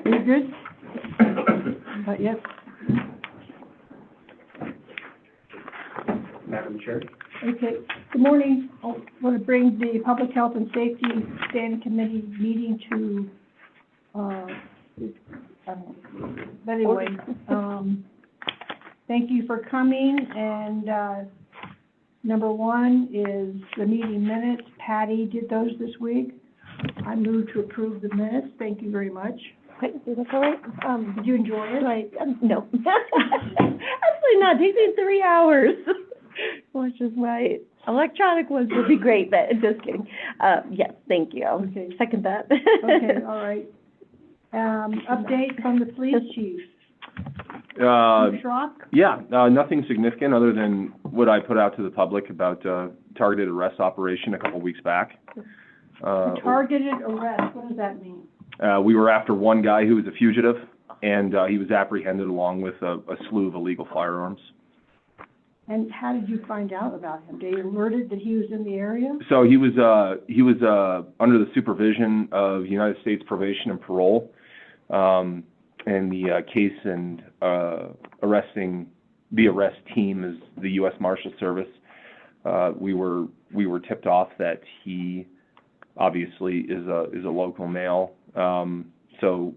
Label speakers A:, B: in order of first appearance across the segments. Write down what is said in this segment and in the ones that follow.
A: you good? Yep.
B: Madam Chair.
A: Okay. Good morning. I want to bring the Public Health and Safety Standing Committee meeting to, but anyway, thank you for coming. And number one is the meeting minutes. Patty did those this week. I move to approve the minutes. Thank you very much.
C: Okay, is that all right?
A: Did you enjoy it?
C: No. Absolutely not. It takes me 3 hours. Which is my electronic ones would be great, but just kidding. Yes, thank you.
A: Okay.
C: Second that.
A: Okay, all right. Update from the police chief. Chief Schrock?
D: Yeah, nothing significant other than what I put out to the public about targeted arrest operation a couple weeks back.
A: Targeted arrest, what does that mean?
D: We were after one guy who was a fugitive, and he was apprehended along with a slew of illegal firearms.
A: And how did you find out about him? They alerted that he was in the area?
D: So he was under the supervision of United States Probation and Parole, and the case and the arrest team is the U.S. Marshal Service. We were tipped off that he obviously is a local male, so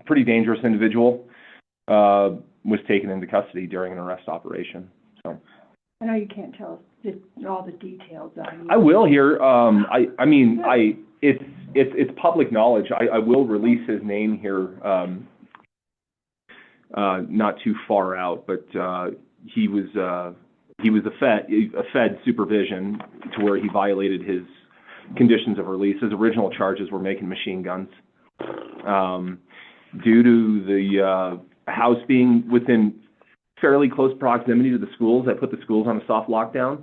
D: pretty dangerous individual. Was taken into custody during an arrest operation. So
A: I know you can't tell us all the details.
D: I will here. It's public knowledge. I will release his name here. Not too far out, but he was a Fed supervision to where he violated his conditions of release. His original charges were making machine guns. Due to the house being within fairly close proximity to the schools, I put the schools on a soft lockdown,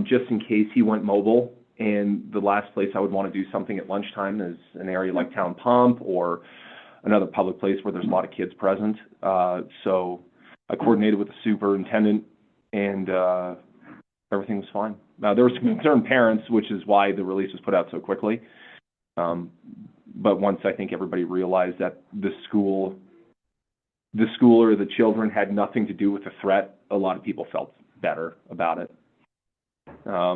D: just in case he went mobile. And the last place I would want to do something at lunchtime is an area like Town Pump or another public place where there's a lot of kids present. So I coordinated with the superintendent, and everything was fine. There were some concerned parents, which is why the release was put out so quickly. But once I think everybody realized that the school or the children had nothing to do with the threat, a lot of people felt better about it.
A: How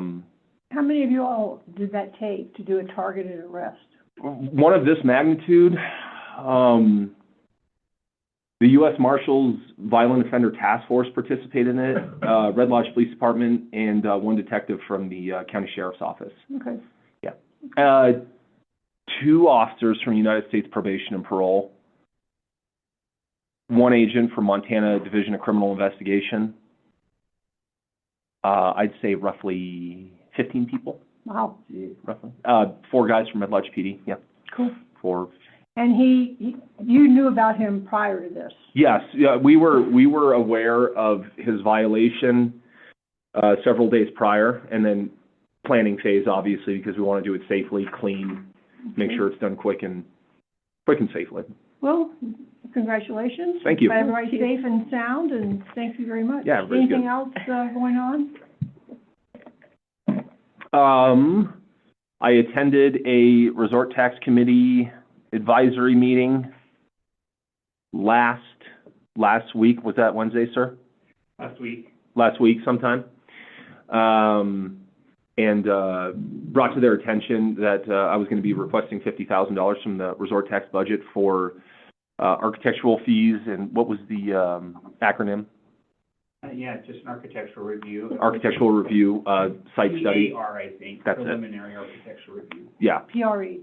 A: many of you all did that take to do a targeted arrest?
D: One of this magnitude, the U.S. Marshals Violent Offender Task Force participated in it, Red Lodge Police Department, and one detective from the County Sheriff's Office.
A: Okay.
D: Yeah. 2 officers from United States Probation and Parole, 1 agent from Montana Division of Criminal Investigation. I'd say roughly 15 people.
A: Wow.
D: Roughly. 4 guys from Red Lodge PD. Yeah.
A: Cool.
D: 4.
A: And you knew about him prior to this?
D: Yes. Yeah. We were aware of his violation several days prior, and then planning phase, obviously, because we want to do it safely, clean, make sure it's done quick and safely.
A: Well, congratulations.
D: Thank you.
A: Everybody's safe and sound, and thank you very much.
D: Yeah, very
A: Anything
D: good.
A: else going
D: on? I attended a Resort Tax Committee advisory meeting last week. Was that Wednesday, sir? Last week sometime. And brought to their attention that I was going to be requesting $50,000 from the resort tax budget for architectural fees, and what was the acronym?
B: Yeah, just an architectural review.
D: Architectural review, site study.
B: PAR, I think.
D: That's
B: Preliminary Architectural Review.
D: Yeah.
A: PRE.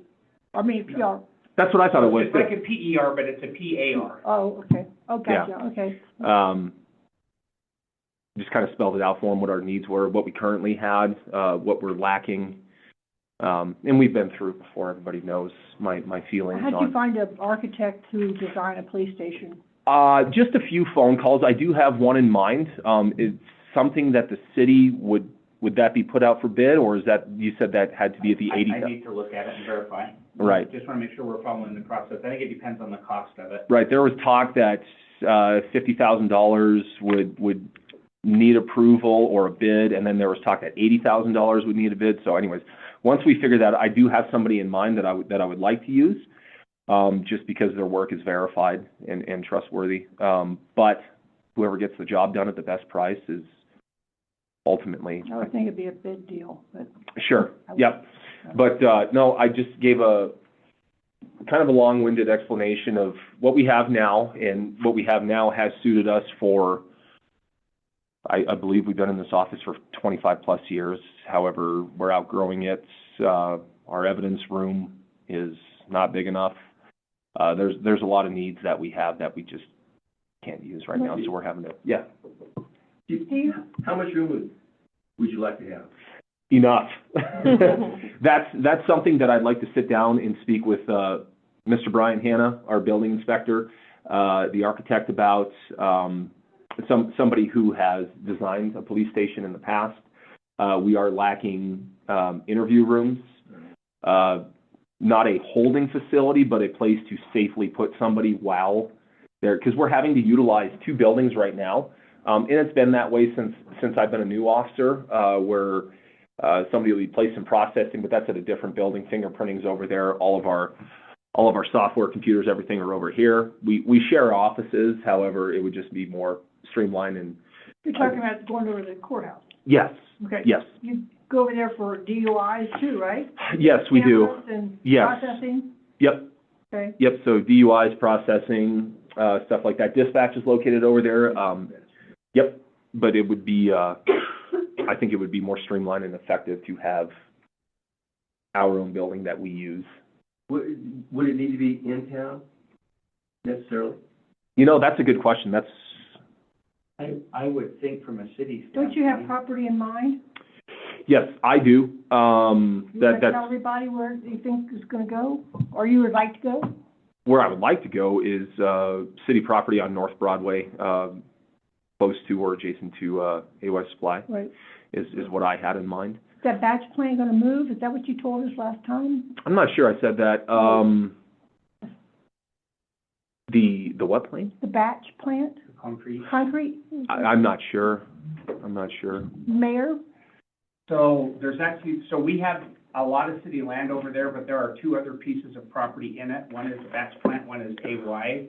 A: I mean, PR.
D: That's what I thought it was.
B: It's like a PER, but it's a PAR.
A: Oh, okay. Oh, gotcha.
D: Yeah.
A: Okay.
D: Just kind of spelled it out for them what our needs were, what we currently had, what we're lacking. And we've been through it before. Everybody knows my feelings on.
A: How'd you find an architect to design a police station?
D: Just a few phone calls. I do have one in mind. It's something that the city would that be put out for bid, or is that, you said that had to be at the 80?
B: I need to look at it and verify.
D: Right.
B: Just want to make sure we're following the process. I think it depends on the cost of it.
D: Right. There was talk that $50,000 would need approval or a bid, and then there was talk that $80,000 would need a bid. So anyways, once we figure that, I do have somebody in mind that I would like to use. just because their work is verified and trustworthy. But whoever gets the job done at the best price is ultimately.
A: I would think it'd be a bid deal, but.
D: Sure, yep. But, no, I just gave a kind of a long-winded explanation of what we have now, and what we have now has suited us for, I believe we've been in this office for 25-plus years. However, we're outgrowing it. Our evidence room is not big enough. There's a lot of needs that we have that we just can't use right now, so we're having to, yeah.
A: Steve?
E: How much room would you like to have?
D: Enough. That's something that I'd like to sit down and speak with Mr. Brian Hanna, our building inspector, the architect, about somebody who has designed a police station in the past. We are lacking interview rooms, not a holding facility, but a place to safely put somebody while they're, because we're having to utilize two buildings right now. And it's been that way since I've been a new officer, where somebody will be placed in processing, but that's at a different building. Fingerprinting's over there. All of our software, computers, everything are over here. We share offices. However, it would just be more streamlined and.
A: You're talking about going over to the courthouse?
D: Yes.
A: Okay.
D: Yes.
A: You go over there for DUIs too, right?
D: Yes, we do.
A: Cameras and
D: Yes.
A: processing?
D: Yep.
A: Okay.
D: Yep. So DUIs, processing, stuff like that. Dispatch is located over there. Yep. But it would be, I think it would be more streamlined and effective to have our own building that we use.
E: Would it need to be in town necessarily?
D: You know, that's a good question. That's.
B: I would think from a city standpoint.
A: Don't you have property in mind?
D: Yes, I do.
A: You want to
D: That's
A: tell everybody where you think is gonna go, or you would like to go?
D: where I would like to go is, city property on North Broadway, close to or adjacent to, AY Supply
A: Right.
D: is what I had in mind.
A: Is that batch plant gonna move? Is that what you told us last time?
D: I'm not sure I said that. The what plane?
A: The batch plant,
B: Concrete.
A: concrete,
D: I'm not sure. I'm not sure.
A: mayor?
F: So there's actually, so we have a lot of city land over there, but there are two other pieces of property in it. One is the batch plant, one is AY.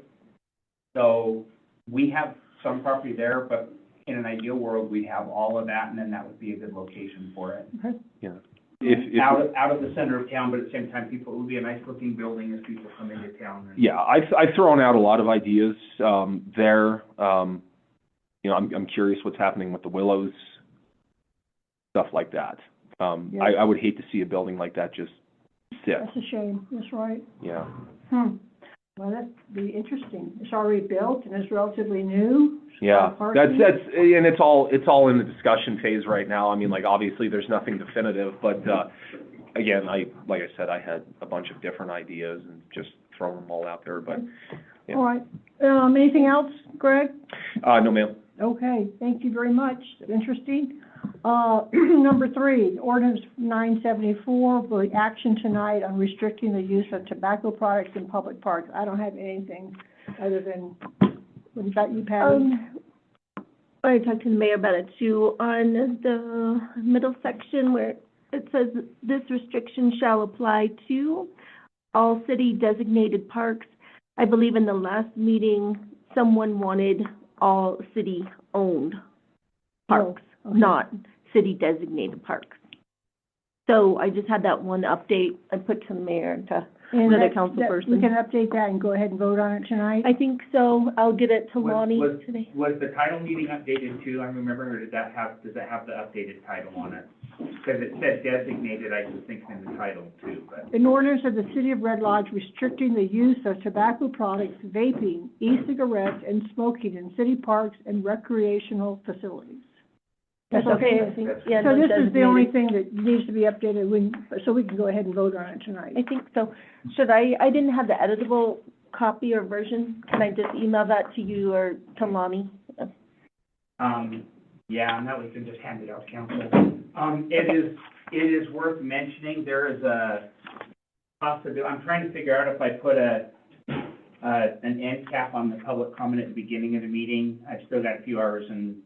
F: So we have some property there, but in an ideal world, we'd have all of that, and then that would be a good location for it.
A: Okay.
D: Yeah.
F: Out of the center of town, but at the same time, it would be a nice looking building as people come into town.
D: Yeah, I've thrown out a lot of ideas, there. You know, I'm curious what's happening with the Willows, stuff like that.
A: Yeah.
D: I would hate to see a building like that just sit.
A: That's a shame, that's right.
D: Yeah.
A: Well, that'd be interesting. It's already built and it's relatively new.
D: Yeah,
A: Parking.
D: that's, and it's all in the discussion phase right now. I mean, like, obviously, there's nothing definitive, but, again, like I said, I had a bunch of different ideas and just throwing them all out there, but, yeah.
A: All right. Anything else, Greg?
D: No, ma'am.
A: Okay, thank you very much. Interesting. Number 3, ordinance 974, for action tonight on restricting the use of tobacco products in public parks. I don't have anything other than, what about you, Patty?
C: I talked to the mayor about it too, on the middle section where it says this restriction shall apply to all city designated parks. I believe in the last meeting, someone wanted all city-owned parks,
A: okay.
C: not city-designated parks. So I just had that one update I put to the mayor and to
A: And
C: another
A: that-
C: council
A: that-
C: person.
A: We can update that and go ahead and vote on it tonight?
C: I think so. I'll get it to Lonnie today.
B: Was the title meeting updated too, I'm remembering, or does that have the updated title on it? Because it said designated, I was thinking in the title too, but.
A: An ordinance of the City of Red Lodge restricting the use of tobacco products, vaping, e-cigarettes, and smoking in city parks and recreational facilities.
C: That's okay, I think, yeah.
A: So
C: no,
A: this is the only
C: designated.
A: thing that needs to be updated, so we can go ahead and vote on it tonight.
C: I think so. Should I didn't have the editable copy or version. Can I just email that to you or to Lonnie?
F: Yeah, and that we can just hand it out to council. It is worth mentioning, there is a possibility, I'm trying to figure out if I put an end cap on the public comment at the beginning of the meeting. I've still got a few hours and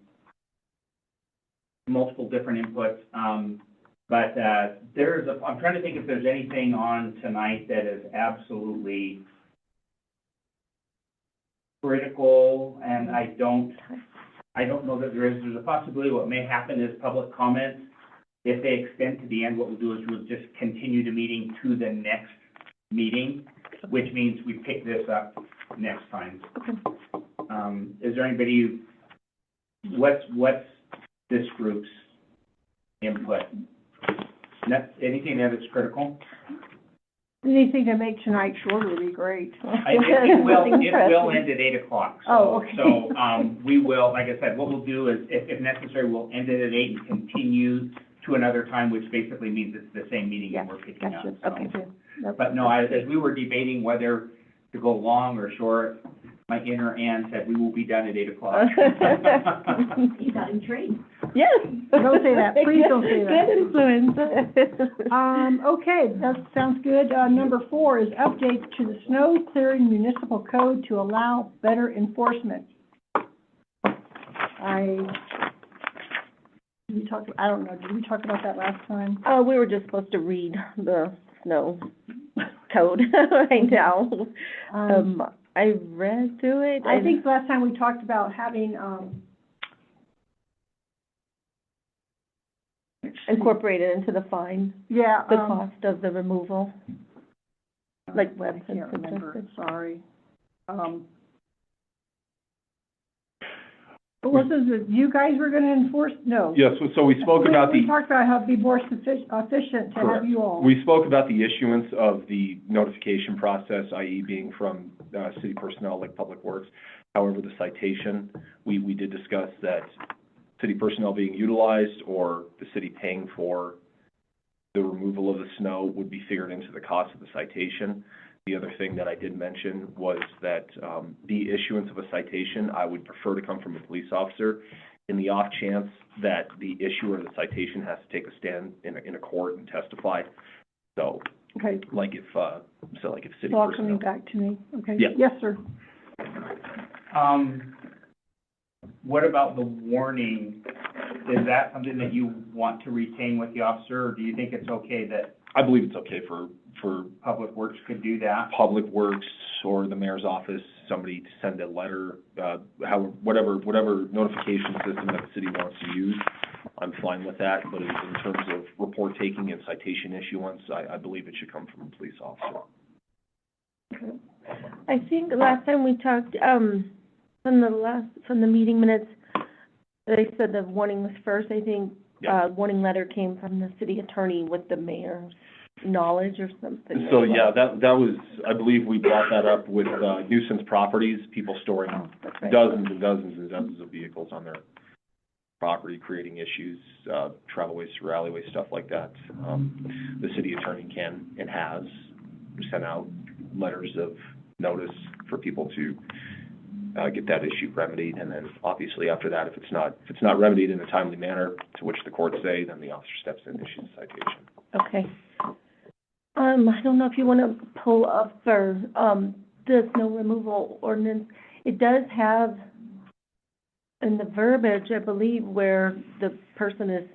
F: multiple different inputs. But I'm trying to think if there's anything on tonight that is absolutely
B: critical, and I don't know that there's a possibility what may happen is public comments. If they extend to the end, what we'll do is we'll just continue the meeting to the next meeting, which means we pick this up next time. Is there anybody, what's this group's input? Anything that is critical?
A: Anything to make tonight shorter would be great.
B: It will end at 8:00.
A: Oh, okay.
B: So, we will, like I said, what we'll do is, if necessary, we'll end it at 8 and continue to another time, which basically means it's the same meeting and we're picking up.
C: Gotcha,
B: So.
C: okay.
B: But no, as we were debating whether to go long or short, my inner Ann said, we will be done at 8:00.
C: You got him trained. Yes.
A: Don't say that. Please don't say that.
C: Good influence.
A: Okay, that sounds good. Number 4 is update to the snow clearing municipal code to allow better enforcement. I don't know, did we talk about that last time?
C: We were just supposed to read the snow code right now. I read through it.
A: I think last time we talked about having,
C: Incorporated into the fine,
A: yeah,
C: the cost of the removal, like
A: I
C: web
A: can't remember, sorry. But wasn't it, you guys were gonna enforce, no?
D: Yes, so we spoke about
A: We
D: the,
A: talked about how it'd be more efficient to have
D: Correct.
A: you all.
D: we spoke about the issuance of the notification process, i.e. being from, city personnel like Public Works. However, the citation, we did discuss that city personnel being utilized or the city paying for the removal of the snow would be figured into the cost of the citation. The other thing that I did mention was that the issuance of a citation, I would prefer to come from a police officer. In the off chance that the issuer of the citation has to take a stand in a court and testify. So,
A: Okay,
D: like if city
A: it's all
D: personnel.
A: coming back to me, okay?
D: Yeah.
A: Yes, sir.
B: What about the warning? Is that something that you want to retain with the officer, or do you think it's okay that
D: I believe it's okay for
B: Public Works could do that?
D: Public Works or the mayor's office, somebody to send a letter, whatever notification system that the city wants to use, I'm fine with that. But in terms of report taking and citation issuance, I believe it should come from a police officer.
C: I think last time we talked, from the meeting minutes, they said the warning was first. I think,
D: Yeah.
C: warning letter came from the city attorney with the mayor's knowledge or something.
D: So, yeah, that was, I believe we brought that up with nuisance properties, people storing
C: Oh, that's right.
D: dozens and dozens and dozens of vehicles on their property, creating issues, travelways through alleyways, stuff like that. The city attorney can and has sent out letters of notice for people to get that issue remedied, and then obviously after that, if it's not remedied in a timely manner, to which the courts say, then the officer steps in and issues a citation.
C: Okay. I don't know if you want to pull up for, the snow removal ordinance. It does have in the verbiage, I believe, where the person is,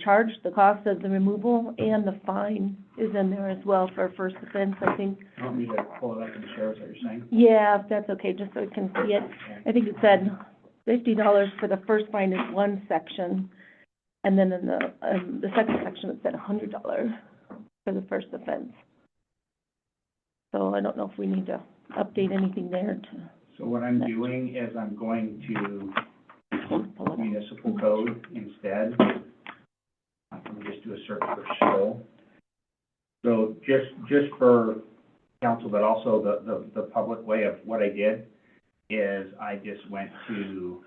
C: charged the cost of the removal, and the fine is in there as well for first offense, I think.
B: You want me to pull it up in the sheriff's, are you saying?
C: Yeah, if that's okay, just so we can see it. I think it said $50 for the first fine is one section, and then in the second section, it said $100 for the first offense. So I don't know if we need to update anything there to
B: So what I'm doing is I'm going to
C: pull it.
B: municipal code instead. I'm gonna just do a search for show. So just for council, but also the public way of what I did is I just went to,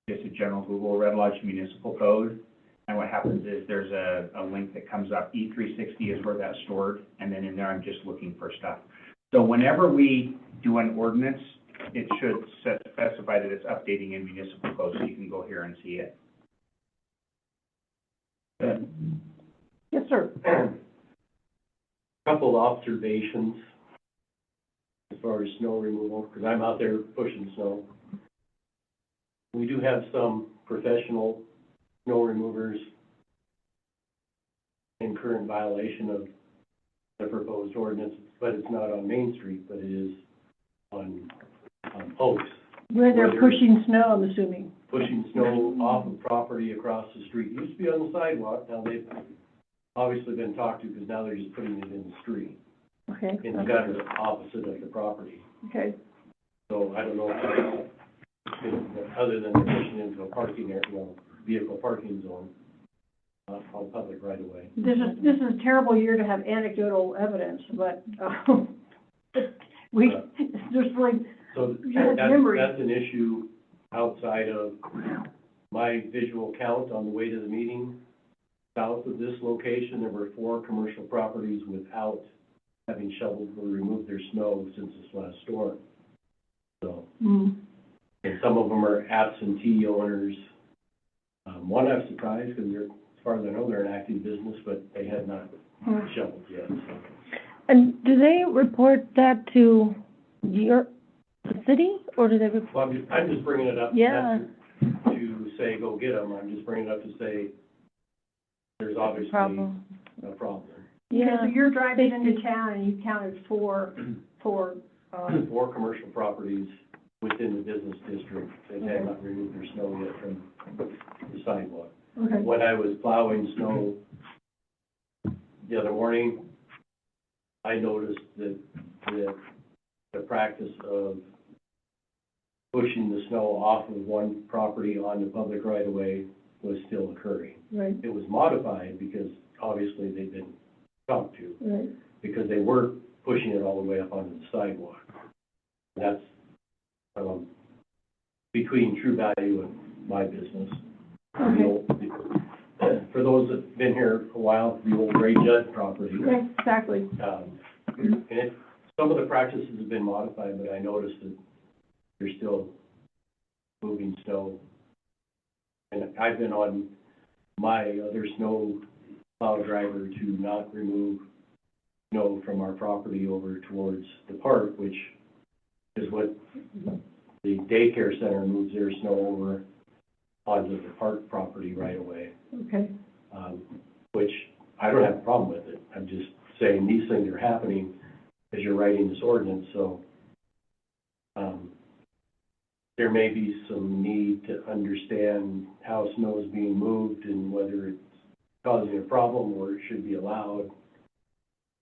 B: just a general Google Red Lodge Municipal Code. And what happens is there's a link that comes up, E360 is where that's stored, and then in there I'm just looking for stuff. So whenever we do an ordinance, it should specify that it's updating in municipal code, so you can go here and see it.
A: Yes, sir.
E: Couple observations as far as snow removal, because I'm out there pushing snow. We do have some professional snow removers in current violation of the proposed ordinance, but it's not on Main Street, but it is on Oaks,
A: Where they're
E: Where they're-
A: pushing snow, I'm assuming.
E: pushing snow off of property across the street. Used to be on the sidewalk, now they've obviously been talked to, because now they're just putting it in the street,
A: Okay.
E: in the gutter opposite of the property.
A: Okay.
E: So I don't know if that's, other than they're pushing into a parking area, vehicle parking zone, on public right of way.
A: This is a terrible year to have anecdotal evidence, but, there's really,
E: So
A: Yeah, memory.
E: that's an issue outside of my visual count on the way to the meeting. South of this location, there were 4 commercial properties without having shoveled or removed their snow since this last storm. So, and some of them are absentee owners. One I'm surprised, because they're, as far as I know, they're an active business, but they had not shoveled yet, so.
C: And do they report that to your city, or do they report?
E: Well, I'm just bringing it up.
C: Yeah.
E: Not to say, go get them, I'm just bringing it up to say, there's obviously
C: Problem.
E: a problem.
A: Okay, so you're driving into town and you counted 4,
E: 4 commercial properties within the business district that had not removed their snow yet from the sidewalk.
A: okay.
E: When I was plowing snow the other morning, I noticed that the practice of pushing the snow off of one property onto public right of way was still occurring.
A: Right,
E: It was modified because obviously they'd been talked to,
A: right.
E: because they were pushing it all the way up onto the sidewalk. That's, between True Value and my business.
A: Okay.
E: For those that've been here a while, the old Ray Judd property,
A: Yeah, exactly.
E: and some of the practices have been modified, but I noticed that they're still moving snow. And I've been on my other snow plow driver to not remove snow from our property over towards the park, which is what the daycare center moves their snow over onto the park property right away.
A: Okay.
E: Which I don't have a problem with it. I'm just saying these things are happening as you're writing this ordinance, so there may be some need to understand how snow is being moved and whether it's causing a problem or it should be allowed.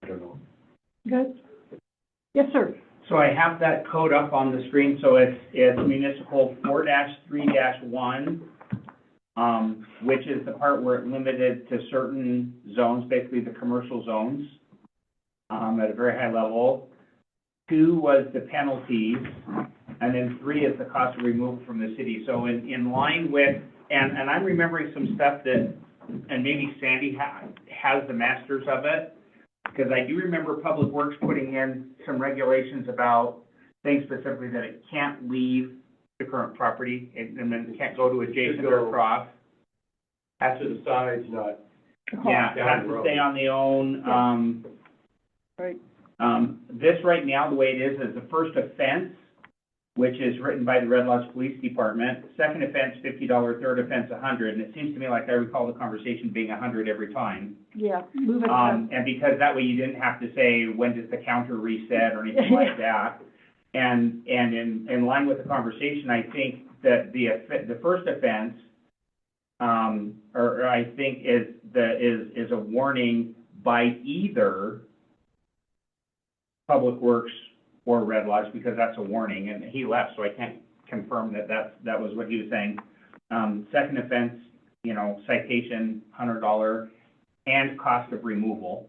E: I don't know.
A: Good. Yes, sir.
F: So I have that code up on the screen, so it's municipal 4-3-1, which is the part where it limited to certain zones, basically the commercial zones, at a very high level. 2 was the penalties, and then 3 is the cost of removal from the city. So in line with, and I'm remembering some stuff that, and maybe Sandy has the masters of it, because I do remember Public Works putting in some regulations about things specifically that it can't leave the current property, and then it can't go to adjacent or across.
E: Has to the sides, not
F: Yeah,
E: down
F: has
E: the
F: to
E: road.
F: stay on the own,
A: Right.
F: This right now, the way it is the first offense, which is written by the Red Lodge Police Department. Second offense, $50, third offense, $100, and it seems to me like I recall the conversation being $100 every time.
A: Yeah, move it.
F: And because that way you didn't have to say, when does the counter reset or anything like that. And in line with the conversation, I think that the first offense, or I think is a warning by either Public Works or Red Lodge, because that's a warning, and he left, so I can't confirm that that was what he was saying. Second offense, citation, $100, and cost of removal.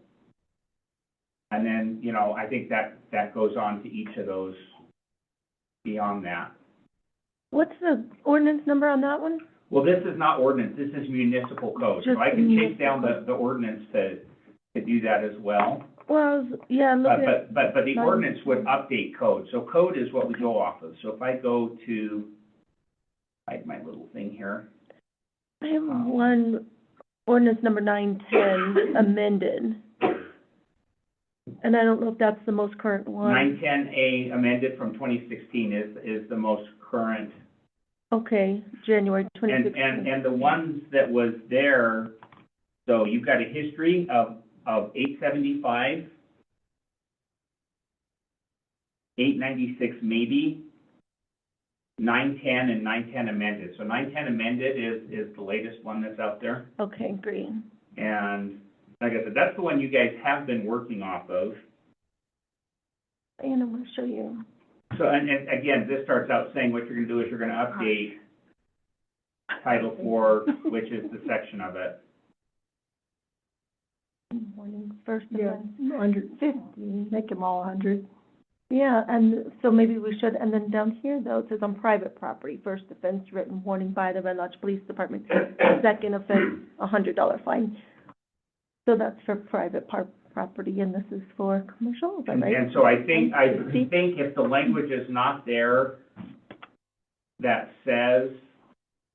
F: And then, I think that goes on to each of those beyond that.
C: What's the ordinance number on that one?
F: Well, this is not ordinance, this is municipal code, so I can chase down the ordinance to do that as well.
C: Well, yeah, look at,
F: But the ordinance would update code, so code is what we go off of. So if I go to, hide my little thing here.
C: I have one, ordinance number 910 amended. And I don't know if that's the most current one.
F: 910A amended from 2016 is the most current.
C: Okay, January 2016.
F: And the ones that was there, so you've got a history of 875
B: 896 maybe, 910 and 910 amended. So 910 amended is the latest one that's out there.
C: Okay, great.
B: And like I said, that's the one you guys have been working off of.
C: And I'm gonna show you.
B: So, and again, this starts out saying what you're gonna do is you're gonna update Title IV, which is the section of it.
C: Morning, first
A: Yeah,
C: offense,
A: 150,
C: 50.
A: make them all 100.
C: Yeah, and so maybe we should, and then down here though, it says on private property, first offense, written warning by the Red Lodge Police Department. Second offense, $100 fine. So that's for private property, and this is for commercial, is that right?
B: And so I think if the language is not there that says,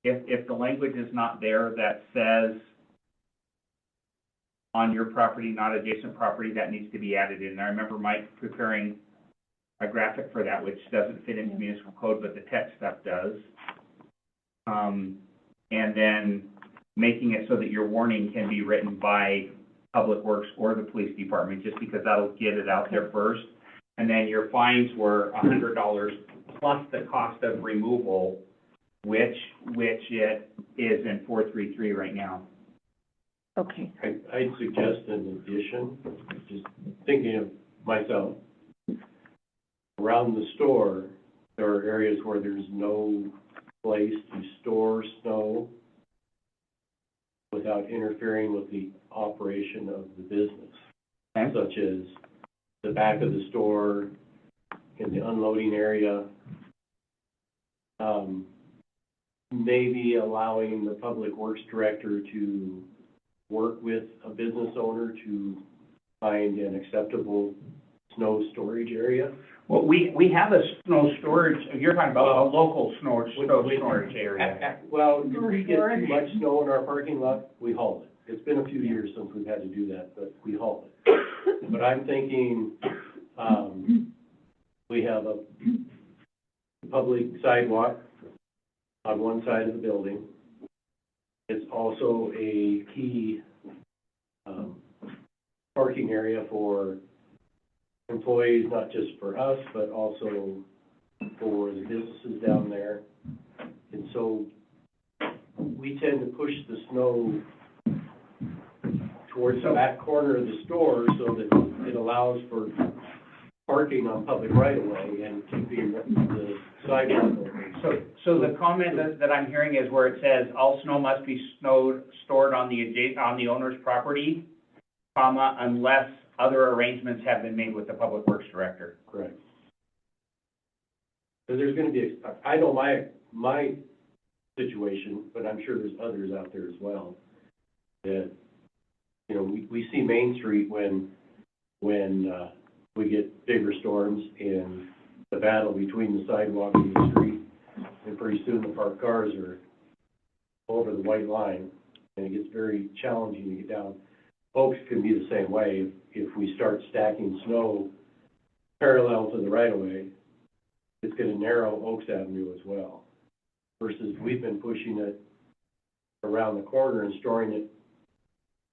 B: if the language is not there that says on your property, not adjacent property, that needs to be added in. I remember Mike preparing a graphic for that, which doesn't fit into municipal code, but the text stuff does. And then making it so that your warning can be written by Public Works or the police department, just because that'll get it out there first. And then your fines were $100 plus the cost of removal, which it is in 433 right now.
C: Okay,
E: I'd suggest an addition, just thinking of myself. Around the store, there are areas where there's no place to store snow without interfering with the operation of the business,
B: Okay.
E: such as the back of the store, in the unloading area. Maybe allowing the public works director to work with a business owner to find an acceptable snow storage area.
B: Well, we have a snow storage, you're talking about a local snow storage area.
E: Well, if we get too much snow in our parking lot, we haul it. It's been a few years since we've had to do that, but we haul it. But I'm thinking, we have a public sidewalk on one side of the building. It's also a key, parking area for employees, not just for us, but also for the businesses down there. And so we tend to push the snow towards the back corner of the store so that it allows for parking on public right-of-way and keeping the sidewalk open.
B: So the comment that I'm hearing is where it says, all snow must be stored on the owner's property, comma, unless other arrangements have been made with the Public Works Director.
E: Correct. So there's gonna be, I know my situation, but I'm sure there's others out there as well, that, you know, we see Main Street when we get bigger storms and the battle between the sidewalk and the street, and pretty soon the parked cars are over the white line, and it gets very challenging to get down. Oaks can be the same way. If we start stacking snow parallel to the right-of-way, it's gonna narrow Oaks Avenue as well, versus we've been pushing it around the corner and storing it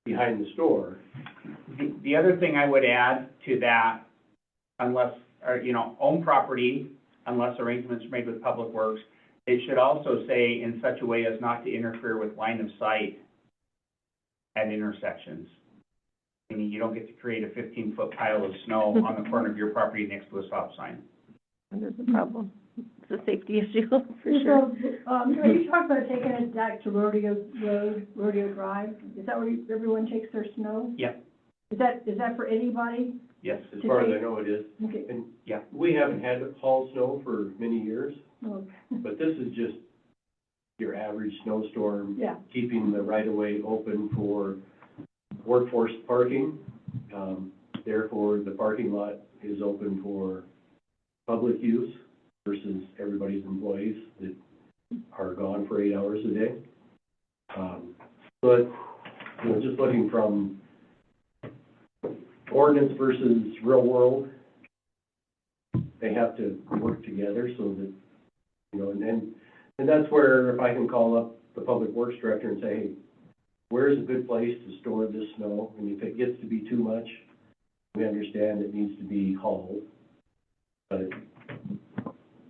E: behind the store.
B: The other thing I would add to that, unless, or, you know, own property, unless arrangements are made with Public Works, it should also say in such a way as not to interfere with line of sight at intersections. I mean, you don't get to create a 15-foot pile of snow on the corner of your property next to a stop sign.
C: there's a problem. It's a safety issue, for sure.
A: So, are you talking about taking it back to Rodeo Road, Rodeo Drive? Is that where everyone takes their snow?
B: Yep.
A: Is that for anybody?
B: Yes.
E: As far as I know, it is.
A: Okay.
E: And
B: Yeah.
E: we haven't had to haul snow for many years,
A: Okay.
E: but this is just your average snowstorm,
A: Yeah.
E: keeping the right-of-way open for workforce parking. Therefore, the parking lot is open for public use versus everybody's employees that are gone for 8 hours a day. But, you know, just looking from ordinance versus real world, they have to work together so that, you know, and that's where if I can call up the Public Works Director and say, hey, where's a good place to store this snow? And if it gets to be too much, we understand it needs to be hauled. But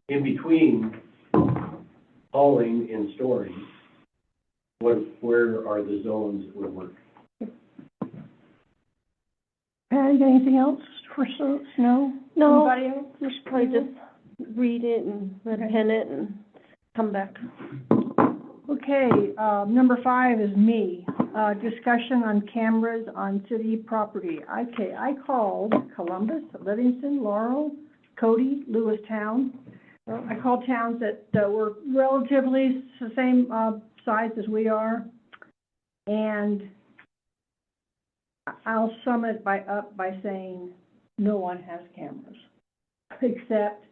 E: in between hauling and storing, where are the zones that would work?
A: Patty, you got anything else for snow?
C: No,
A: Anybody else?
C: we should probably just read it and pen it and come back.
A: Okay, number 5 is me, discussion on cameras on city property. Okay, I called Columbus, Livingston, Laurel, Cody, Lewistown. I called towns that were relatively the same size as we are, and I'll sum it up by saying no one has cameras, except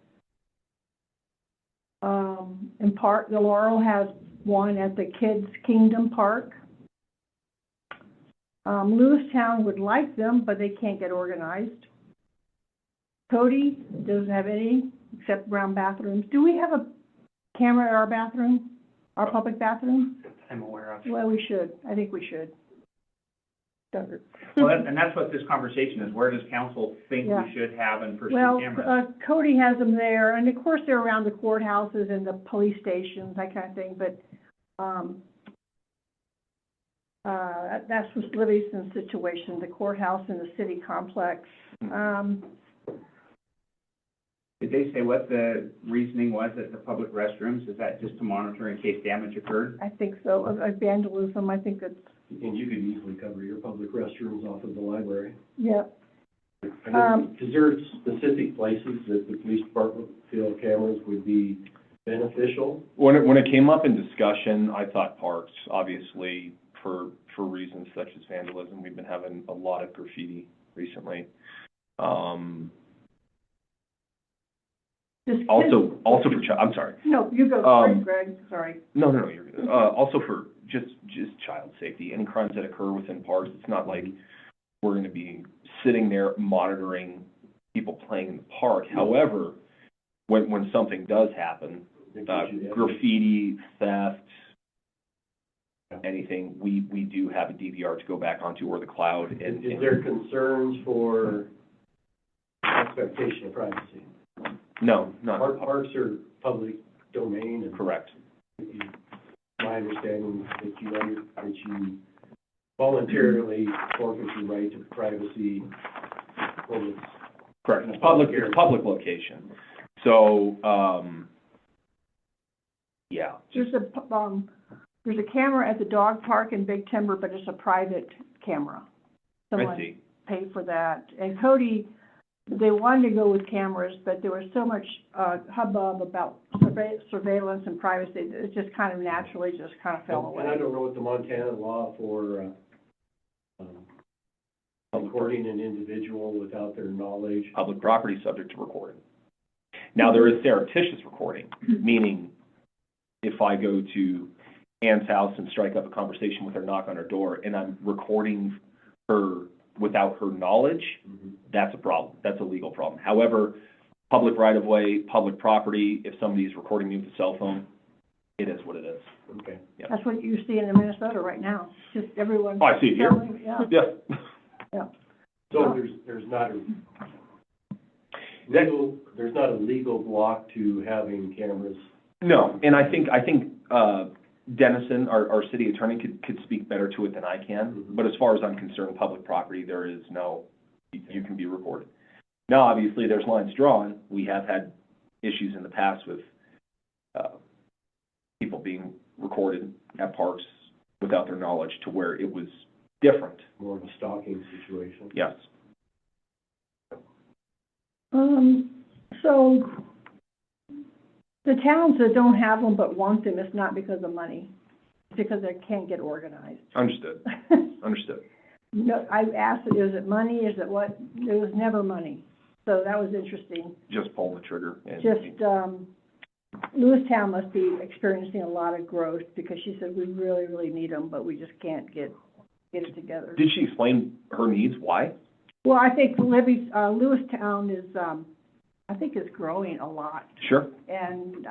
A: in part, the Laurel has one at the Kids Kingdom Park. Lewistown would like them, but they can't get organized. Cody doesn't have any except around bathrooms. Do we have a camera at our bathroom, our public bathroom?
B: I'm aware of.
A: Well, we should. I think we should. Start.
B: Well, and that's what this conversation is. Where does council think
A: Yeah.
B: we should have and pursue
A: Well,
B: cameras?
A: Cody has them there, and of course they're around the courthouses and the police stations, that kind of thing, but, that's was Livingston's situation, the courthouse and the city complex.
B: Did they say what the reasoning was at the public restrooms? Is that just to monitor in case damage occurred?
A: I think so, of vandalism, I think that's,
E: And you could easily cover your public restrooms off of the library.
A: yeah.
E: Is there specific places that the police department feel cameras would be beneficial?
D: When it came up in discussion, I thought parks, obviously, for reasons such as vandalism. We've been having a lot of graffiti recently.
A: Just
D: Also for I'm sorry.
A: No, you go, Greg, sorry.
D: No, you're good. Also for just child safety, any crimes that occur within parks, it's not like we're gonna be sitting there monitoring people playing in the park. However, when something does happen, graffiti, theft, anything, we do have a DVR to go back onto or the cloud and.
E: Is there concerns for expectation of privacy?
D: No, not.
E: Parks are public domain and.
D: Correct.
E: My understanding that you voluntarily forfeit your right to privacy when it's.
D: Correct. It's public location. So, yeah.
A: There's a camera at the dog park in Big Timber, but it's a private camera.
D: I
A: Someone
D: see.
A: paid for that. And Cody, they wanted to go with cameras, but there was so much hubbub about surveillance and privacy, that it just kind of naturally just kind of fell away.
E: And I don't know what the Montana law for recording an individual without their knowledge.
D: Public property subject to recording. Now, there is surreptitious recording, meaning if I go to Ann's house and strike up a conversation with her, knock on her door, and I'm recording her without her knowledge, that's a problem. That's a legal problem. However, public right-of-way, public property, if somebody's recording me with a cell phone, it is what it is.
E: Okay.
D: Yeah.
A: That's what you see in Minnesota right now, just everyone.
D: Oh, I see it here.
A: Yeah,
D: Yeah.
A: yeah.
E: So there's not a legal block to having cameras.
D: No, and I think Dennison, our city attorney, could speak better to it than I can. But as far as I'm concerned, public property, there is no, you can be recorded. Now, obviously, there's lines drawn. We have had issues in the past with people being recorded at parks without their knowledge to where it was different.
E: More of a stalking situation.
D: Yes.
A: So the towns that don't have them but want them, it's not because of money, it's because they can't get organized.
D: Understood. Understood.
A: No, I asked, is it money, is it what? It was never money, so that was interesting.
D: Just pulling the trigger. And
A: Just, Lewistown must be experiencing a lot of growth, because she said, we really, really need them, but we just can't get it together.
D: Did she explain her needs? Why?
A: Well, I think Lewistown is, I think is growing a lot,
D: Sure.
A: and,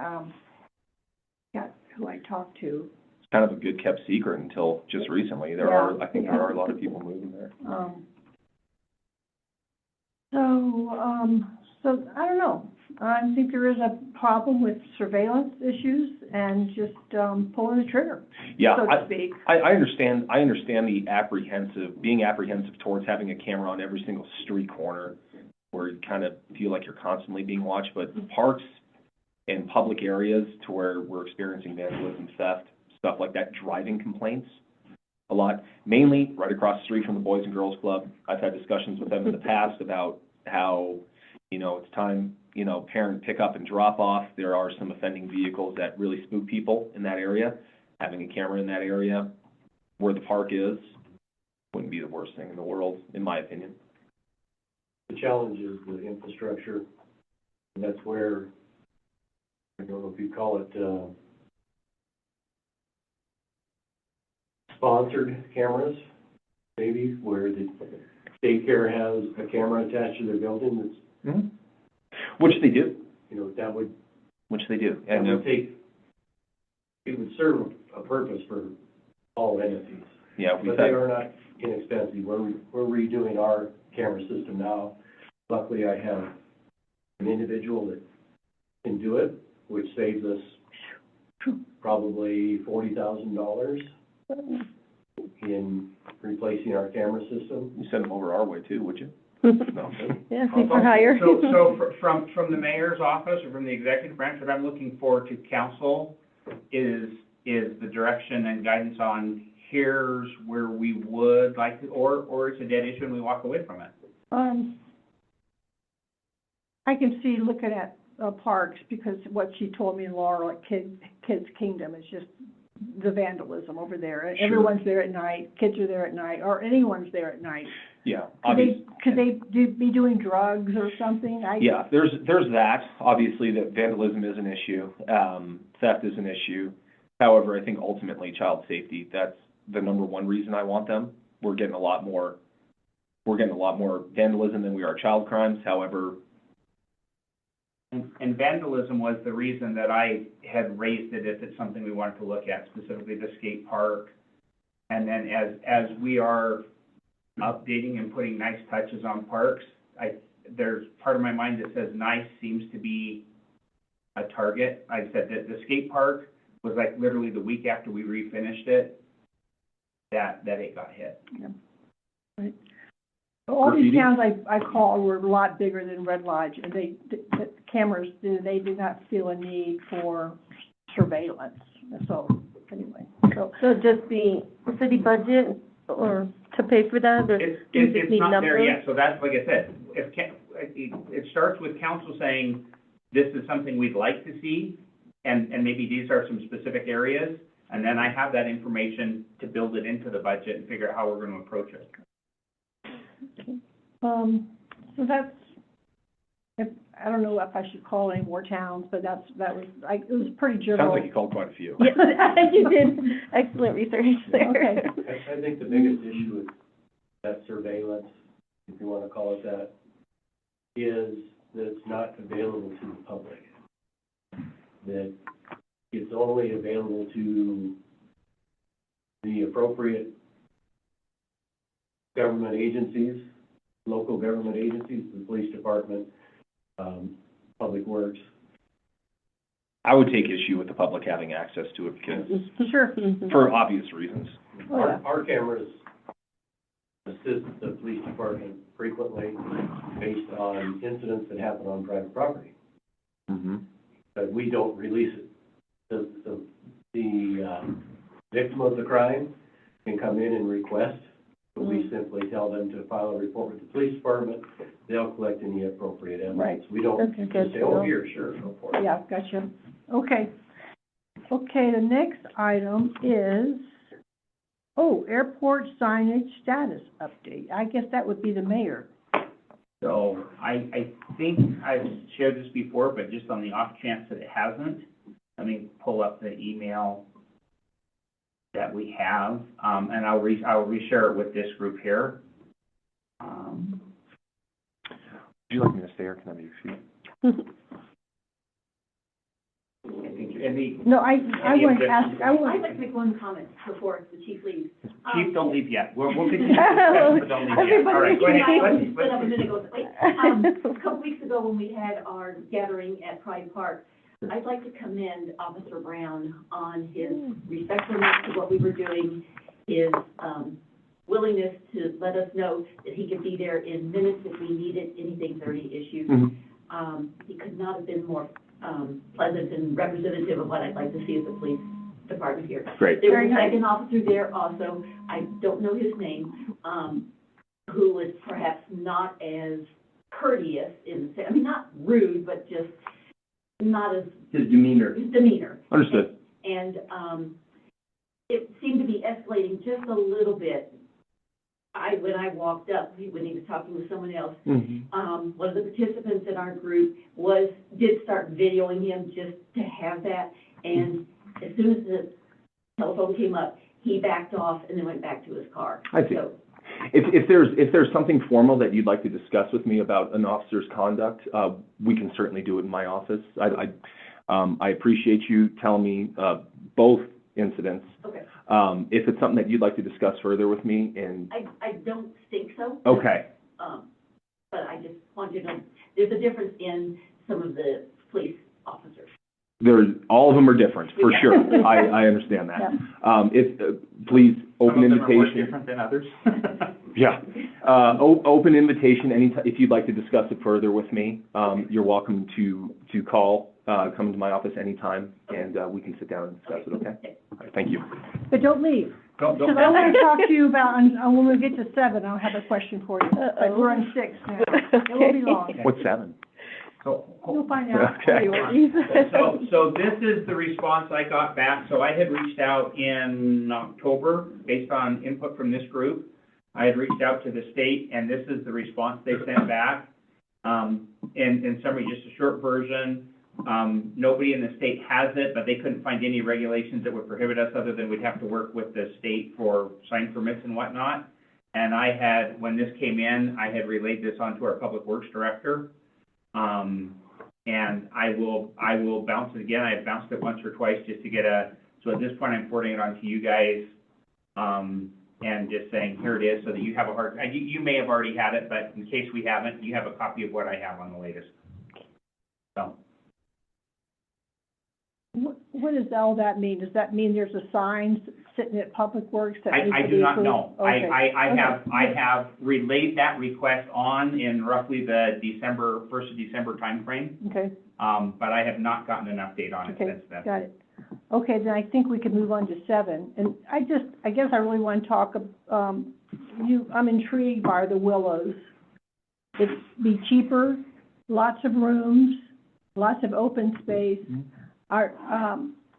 A: got who I talked to.
D: It's kind of a good kept secret until just recently. I think there are a lot of people moving there.
A: So I don't know. I think there is a problem with surveillance issues and just, pulling the trigger,
D: Yeah,
A: so to speak.
D: I understand the being apprehensive towards having a camera on every single street corner where you kind of feel like you're constantly being watched, but parks and public areas to where we're experiencing vandalism, theft, stuff like that, driving complaints a lot, mainly right across the street from the Boys and Girls Club. I've had discussions with them in the past about how, it's time, parent pick up and drop off. There are some offending vehicles that really spook people in that area. Having a camera in that area where the park is wouldn't be the worst thing in the world, in my opinion.
E: The challenge is the infrastructure, and that's where, I don't know if you call it, sponsored cameras, maybe, where the daycare has a camera attached to their building that's,
D: Mm-hmm. Which they do.
E: that would,
D: Which they do.
E: that
D: And,
E: would it would serve a purpose for all entities.
D: yeah, we've
E: But they
D: had,
E: are not inexpensive. We're redoing our camera system now. Luckily, I have an individual that can do it, which saves us probably $40,000 in replacing our camera system.
D: you send them over our way too, would you? No.
C: Yeah, pay for hire.
F: So from the mayor's office or from the executive branch, what I'm looking for to council is the direction and guidance on here's where we would like to, or it's a dead issue and we walk away from it.
A: I can see looking at, parks, because what she told me, Laura, like Kids Kingdom, is just the vandalism over there.
D: Sure.
A: Everyone's there at night, kids are there at night, or anyone's there at night.
D: Yeah,
A: Could they be doing drugs or something?
D: Yeah, there's that. Obviously, that vandalism is an issue. Theft is an issue. However, I think ultimately child safety, that's the number one reason I want them. We're getting a lot more vandalism than we are child crimes. However,
F: And vandalism was the reason that I had raised it, if it's something we wanted to look at, specifically the skate park. And then as we are updating and putting nice touches on parks, there's part of my mind that says nice seems to be a target. I said that the skate park was like literally the week after we refinished it, that it got hit.
A: Yeah. Right. All these
D: Graffiti?
A: towns I called were a lot bigger than Red Lodge, and the cameras, they did not feel a need for surveillance. So, anyway, so.
C: So just the city budget, or to pay for that, or do you just
F: It's
C: need
F: not there
C: numbers?
F: yet, so that's, like I said, it starts with council saying, this is something we'd like to see, and maybe these are some specific areas, and then I have that information to build it into the budget and figure out how we're gonna approach it.
A: So that's, I don't know if I should call any more towns, but it was pretty
D: sounds
A: general.
D: like you called quite a few.
C: Yeah, you did excellent research there.
A: Okay.
E: I think the biggest issue with that surveillance, if you want to call it that, is that it's not available to the public. That it's only available to the appropriate government agencies, local government agencies, the police department, Public Works.
D: I would take issue with the public having access to it because,
A: Sure.
D: for obvious reasons.
A: Oh, yeah.
E: Our cameras assist the police department frequently based on incidents that happen on private property.
D: Mm-hmm.
E: But we don't release it. The victim of the crime can come in and request, but we simply tell them to file a report with the police department. They'll collect any appropriate evidence.
A: Right.
E: We don't
C: That's
E: just
C: good
E: say,
C: to
E: oh,
C: know.
E: here, sure, go for it.
A: Yeah, gotcha. Okay. Okay, the next item is, airport signage status update. I guess that would be the mayor.
F: So I think I've shared this before, but just on the off chance that it hasn't, let me pull up the email that we have, and I'll reshare it with this group here.
D: Would you like me to stay or can I be excused?
B: I think, any,
A: No, I want to ask,
B: I'd
G: I'd like to make one comment before the chief leaves.
B: Chief, don't leave yet. We'll continue the discussion, but don't leave yet. All right, go ahead.
G: I split up a minute ago. Wait, a couple weeks ago when we had our gathering at Pride Park, I'd like to commend Officer Brown on his respectfulness to what we were doing, his, willingness to let us know that he could be there in minutes if we needed anything, 30 issues.
D: Mhm.
G: He could not have been more, pleasant and representative of what I'd like to see as a police department here.
D: Great.
G: There
A: Very
G: was a
A: nice.
G: second officer there also, I don't know his name, who was perhaps not as courteous in, I mean, not rude, but just not as,
B: His demeanor.
G: his demeanor.
D: Understood.
G: And, it seemed to be escalating just a little bit. When I walked up, when he was talking with someone else,
D: Mhm.
G: one of the participants in our group did start videoing him just to have that, and as soon as the telephone came up, he backed off and then went back to his car.
D: I see.
G: So,
D: If there's something formal that you'd like to discuss with me about an officer's conduct, we can certainly do it in my office. I appreciate you telling me, both incidents.
G: okay,
D: If it's something that you'd like to discuss further with me, and,
G: I don't think so.
D: okay,
G: But I just want you to know, there's a difference in some of the police officers.
D: all of them are different, for
G: Yeah.
D: sure. I understand that. Please, open
B: Some of them are more
D: invitation.
B: different than others.
D: Yeah. Open invitation, anytime, if you'd like to discuss it further with me, you're welcome to call, come to my office anytime, and, we can sit down and discuss it, okay? All right, thank you.
A: but don't leave.
B: Don't,
A: Because I want to talk to you about, when we get to 7, I'll have a question for you. But
C: Uh-oh.
A: we're on 6 now. It won't be long.
D: What's 7?
B: So,
A: You'll find out.
D: Okay.
B: So this is the response I got back. So I had reached out in October, based on input from this group. I had reached out to the state, and this is the response they sent back. In summary, just a short version, nobody in the state has it, but they couldn't find any regulations that would prohibit us, other than we'd have to work with the state for sign permits and whatnot. And I had, when this came in, I had relayed this on to our Public Works Director. And I will bounce it again. I've bounced it once or twice just to get so at this point, I'm forwarding it on to you guys, and just saying, here it is, so that you have you may have already had it, but in case we haven't, you have a copy of what I have on the latest. So,
A: What does all that mean? Does that mean there's a sign sitting at Public Works that needs
B: I
A: to
B: do
A: be
B: not
A: approved?
B: know.
A: Okay.
B: I have relayed that request on in roughly the first of December timeframe,
A: Okay,
B: but I have not gotten an update on it
A: okay,
B: since then.
A: got it. Okay, then I think we can move on to 7. And I guess I really want to talk, I'm intrigued by the Willows. It'd be cheaper, lots of rooms, lots of open space.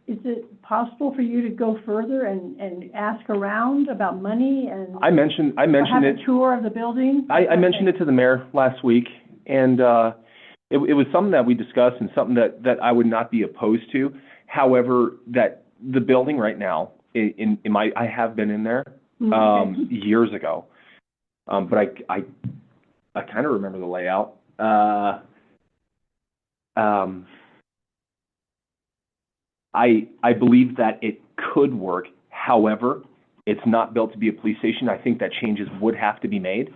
A: Is it possible for you to go further and ask around about money and
D: I mentioned
A: have
D: it.
A: a tour of the building?
D: I mentioned it to the mayor last week, and it was something that we discussed and something that I would not be opposed to. However, that the building right now, I have been in there years ago, but I kind of remember the layout. I believe that it could work. However, it's not built to be a police station. I think that changes would have to be made.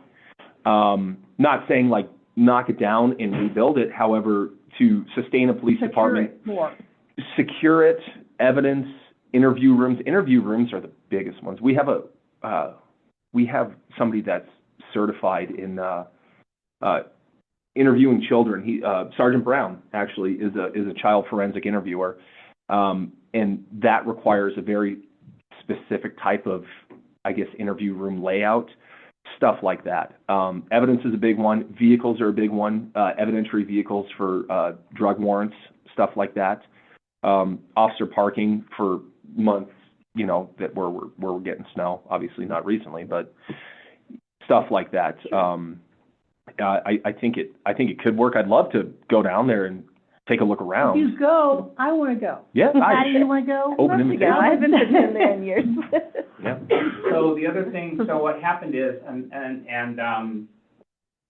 D: Not saying like knock it down and rebuild it. However, to sustain a police department, secure it, evidence, interview rooms. Interview rooms are the biggest ones. We have somebody that's certified in interviewing children. Sergeant Brown actually is a child forensic interviewer. And that requires a very specific type of, I guess, interview room layout, stuff like that. Evidence is a big one. Vehicles are a big one. Evidentiary vehicles for drug warrants, stuff like that. Officer parking for months, that where we're getting snow. Obviously not recently, but stuff like that. I think it could work. I'd love to go down there and take a look around.
A: If you go, I want to go.
D: Yeah,
A: Patty, you want to go?
D: Open invitation.
C: I haven't been there in years.
D: Yeah.
B: So the other thing, so what happened is,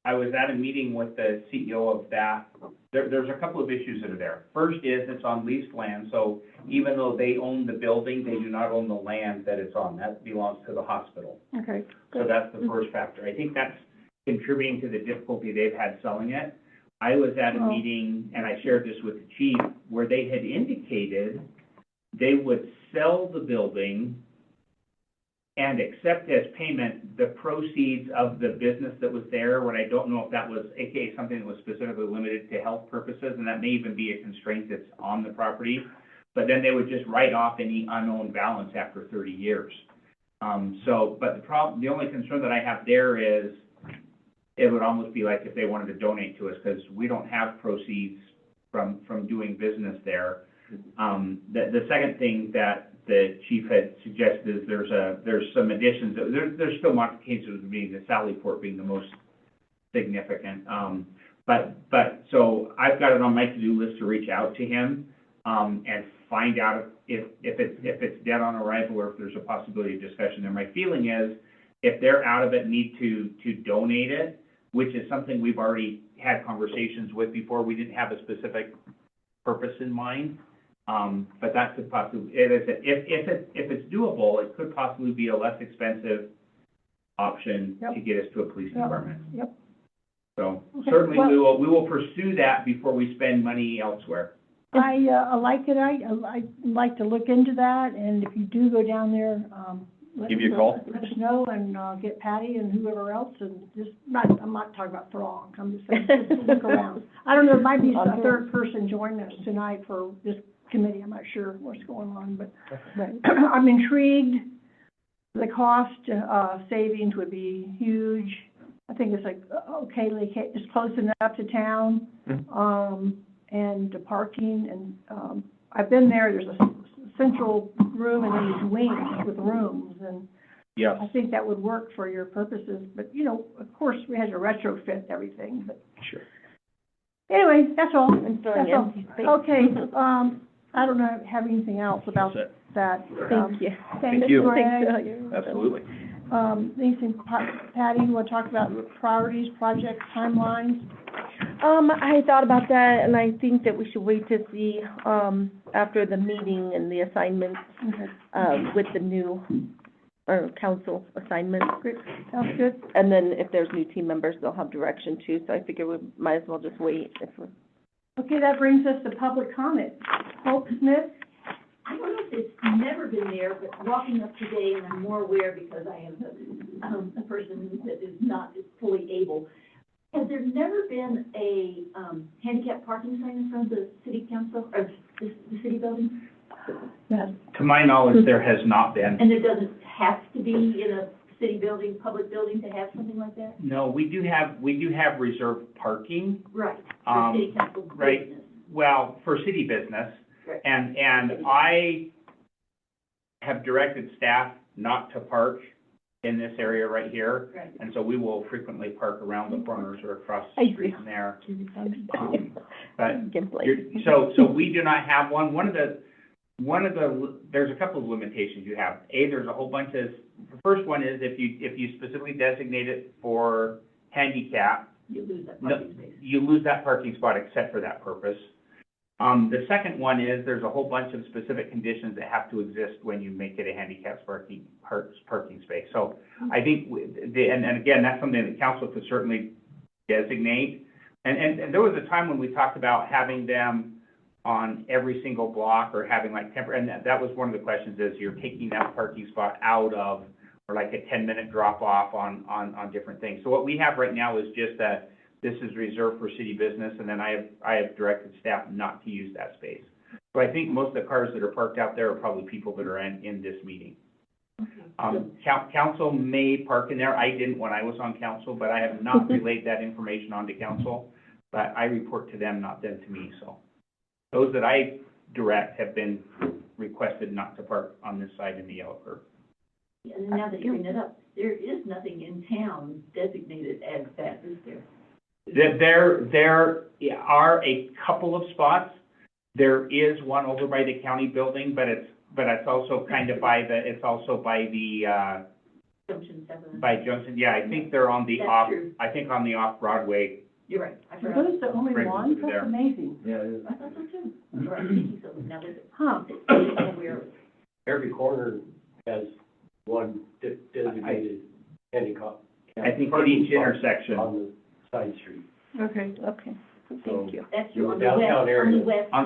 B: I was at a meeting with the CEO of that. There's a couple of issues that are there. First is it's on leased land, so even though they own the building, they do not own the land that it's on. That belongs to the hospital.
A: Okay,
B: So that's the first factor. I think that's contributing to the difficulty they've had selling it. I was at a
A: Oh.
B: meeting, and I shared this with the chief, where they had indicated they would sell the building and accept as payment the proceeds of the business that was there, when I don't know if that was AKA something that was specifically limited to health purposes, and that may even be a constraint that's on the property. But then they would just write off any unowned balance after 30 years. But the only concern that I have there is, it would almost be like if they wanted to donate to us, because we don't have proceeds from doing business there. The second thing that the chief had suggested is there's some additions, there's still modifications, being the Sallyport being the most significant. So I've got it on my to-do list to reach out to him, and find out if it's dead on arrival or if there's a possibility of discussion there. My feeling is, if they're out of it, need to donate it, which is something we've already had conversations with before. We didn't have a specific purpose in mind. But that could possibly, if it's doable, it could possibly be a less expensive option
A: Yep.
B: to get us to a police
A: Yep.
B: department.
A: Yep.
B: So
A: Okay,
B: certainly
A: well-
B: we will pursue that before we spend money elsewhere.
A: I like it, I'd like to look into that, and if you do go down there,
D: Give you a call.
A: Let us know, and, get Patty and whoever else, and just, I'm not talking about throng, I'm just saying, just look around. I don't know, there might be a third person joining us tonight for this committee, I'm not sure what's going on, but
C: Right.
A: I'm intrigued. The cost, savings would be huge. I think it's like, it's close enough to town, and the parking, and, I've been there, there's a central room and then these wings with rooms, and
D: Yes.
A: I think that would work for your purposes, but, you know, of course, we had to retrofit everything, but
D: Sure.
A: anyway, that's all.
C: And filling
A: That's all.
C: empty space.
A: Okay, I don't know, have anything else about
D: That's it.
A: that.
C: Thank you.
A: Thank
D: you.
A: Greg.
D: Absolutely.
A: Anything, Patty, you want to talk about priorities, projects, timelines?
C: I thought about that, and I think that we should wait to see, after the meeting and the assignments, with the new, council assignments.
A: Great, sounds good.
C: And then if there's new team members, they'll have direction too, so I figure we might as well just wait if we're.
A: Okay, that brings us to public comment. Hope Smith?
G: I don't know if it's never been there, but walking up today, and I'm more aware because I am a person that is not fully able. Has there never been a, handicap parking sign in front of the city council, or the city building?
A: Yes.
B: To my knowledge, there has not been.
G: And there doesn't have to be in a city building, public building, to have something like that?
B: No, we do have reserved parking,
G: Right, for city council
B: right.
G: business.
B: well, for city business.
G: Right.
B: And I have directed staff not to park in this area right here.
G: Right.
B: And so we will frequently park around the corners or across
C: I
B: the
C: see.
B: street from there. But
C: Get Blake.
B: so we do not have one. There's a couple of limitations you have. There's a whole bunch of, the first one is if you specifically designate it for handicap,
G: You lose that
B: no,
G: parking space.
B: you lose that parking spot except for that purpose. The second one is there's a whole bunch of specific conditions that have to exist when you make it a handicap parking space. So I think, and again, that's something that council could certainly designate. And there was a time when we talked about having them on every single block or having like and that was one of the questions is you're taking that parking spot out of, or like a 10-minute drop off on different things. So what we have right now is just that this is reserved for city business, and then I have directed staff not to use that space. So I think most of the cars that are parked out there are probably people that are in this meeting. Council may park in there. I didn't when I was on council, but I have not relayed that information onto council. But I report to them, not them to me, so. Those that I direct have been requested not to park on this side in the yellow curve.
G: And now that you bring it up, there is nothing in town designated as that, is there?
B: There are a couple of spots. There is one over by the county building, but it's also kind of by the
G: Junction 7.
B: by Junction, yeah, I think they're on the
G: That's
B: off,
G: true.
B: I think on the off-Broadway.
G: You're right, I
A: Are
G: forgot.
A: those the only
B: Right,
A: ones?
B: over there.
A: That's amazing.
E: Yeah,
G: I thought so too. Or I'm thinking so, now that
A: Huh.
G: it's aware.
E: every corner has one designated handicap.
B: I think at each intersection.
E: On the side street.
A: Okay.
C: Okay,
E: So,
C: thank you.
G: That's true, on
E: In
G: the
E: the
G: west,
E: downtown
G: on the
E: area.
G: west
B: On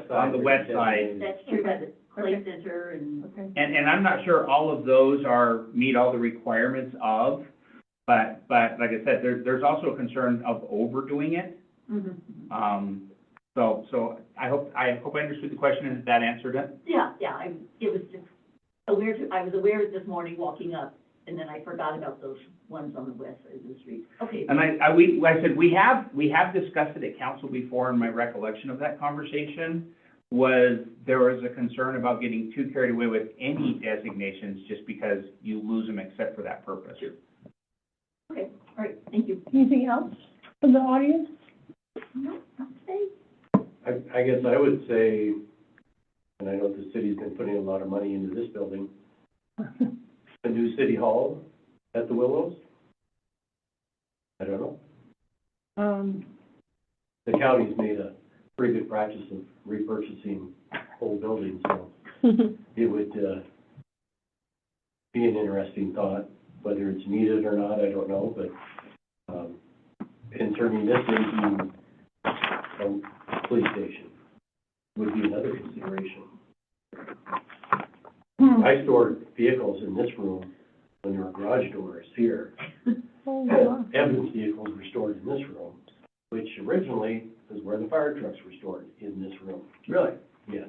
G: side.
B: the west side.
G: That's true, by the Play
A: Okay.
G: Center and,
A: Okay.
B: And I'm not sure all of those meet all the requirements of, but like I said, there's also a concern of overdoing it. So I hope I understood the question and that answered it.
G: yeah, it was just I was aware of it this morning walking up, and then I forgot about those ones on the west side of the street. Okay.
B: And I said, we have discussed it at council before, and my recollection of that conversation was there was a concern about getting too carried away with any designations just because you lose them except for that purpose.
G: Okay, all right, thank you.
A: Anything else from the audience?
G: No, not today.
E: I guess I would say, and I know the city's been putting a lot of money into this building, a new city hall at the Willows? I don't know. The county's made a pretty good practice of repurchasing whole buildings, so it would, be an interesting thought. Whether it's needed or not, I don't know, but, in turning this into a police station would be another consideration. I stored vehicles in this room when there were garage doors here.
A: Oh, wow.
E: Evidence vehicles were stored in this room, which originally is where the fire trucks were stored, in this room. Really? Yeah.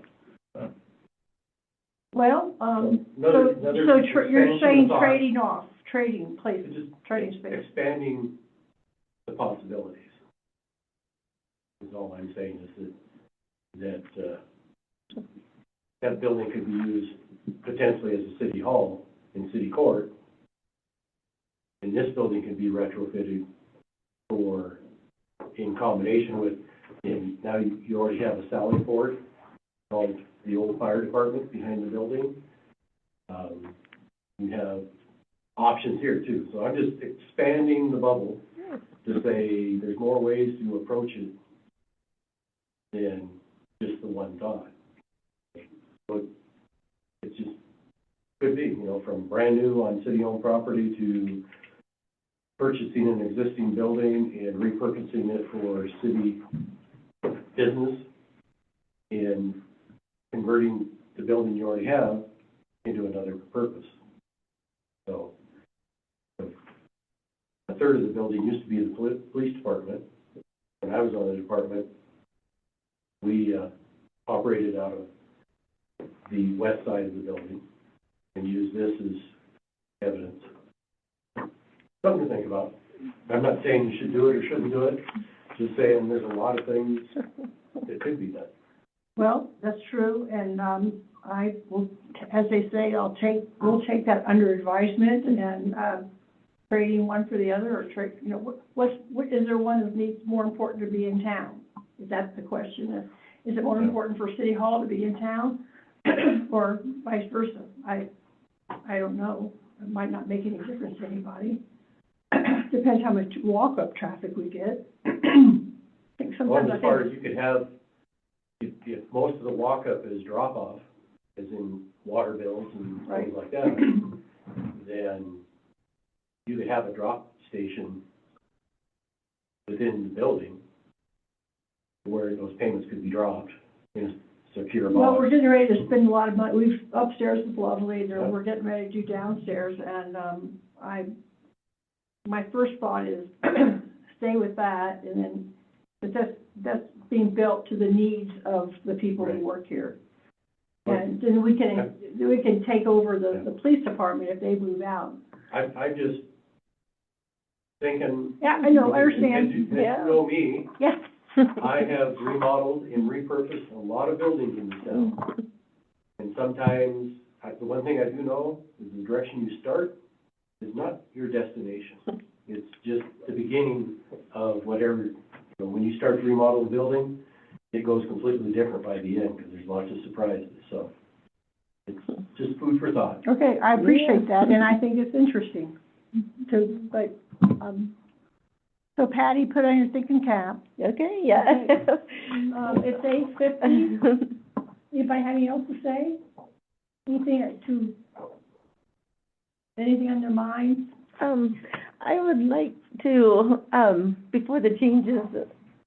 A: Well,
E: Another
A: you're
E: expansion
A: saying
E: of thought.
A: trading places,
E: Just
A: trading space.
E: expanding the possibilities. Is all I'm saying is that building could be used potentially as a city hall in city court. And this building could be retrofitted for, in combination with, and now you already have a sally port called the old fire department behind the building. You have options here too. So I'm just expanding the bubble to say there's more ways to approach it than just the one thought. But it's just, could be, from brand new on city-owned property to purchasing an existing building and repurposing it for city business and converting the building you already have into another purpose. So, a third of the building used to be the police department. When I was on the department, we operated out of the west side of the building and used this as evidence. Something to think about. I'm not saying you should do it or shouldn't do it, just saying there's a lot of things that could be done.
A: Well, that's true, and, I will, as they say, we'll take that under advisement and, trading one for the other, or trade, what, is there one that needs more important to be in town? Is that the question? Is it more important for City Hall to be in town, or vice versa? I don't know. It might not make any difference to anybody. Depends how much walk-up traffic we get. I think sometimes
E: Well, as far as you could have, if most of the walk-up is drop-off, as in water bills and
A: Right.
E: things like that, then you could have a drop station within the building where those payments could be dropped in a secure box.
A: Well, we're getting ready to spend a lot of money. Upstairs is lovely,
E: Yeah.
A: we're getting ready to do downstairs, and, my first thought is stay with that, and then, but that's being built to the needs of the people who
E: Right.
A: work here.
E: Right.
A: And then we can take over the police department if they move out.
E: I'm just thinking.
A: Yeah, I know, I
E: As
A: understand,
E: you
A: yeah,
E: know me,
A: yeah.
E: I have remodeled and repurposed a lot of buildings in this town. And sometimes, the one thing I do know is the direction you start is not your destination. It's just the beginning of whatever, when you start to remodel a building, it goes completely different by the end, because there's lots of surprises, so. it's just food for thought.
A: Okay, I appreciate that, and I think it's interesting to, but, so Patty, put on your thinking cap.
C: Okay, yeah.
A: It's 8:50. Anybody have anything else to say? Anything on their minds?
C: I would like to, before the changes,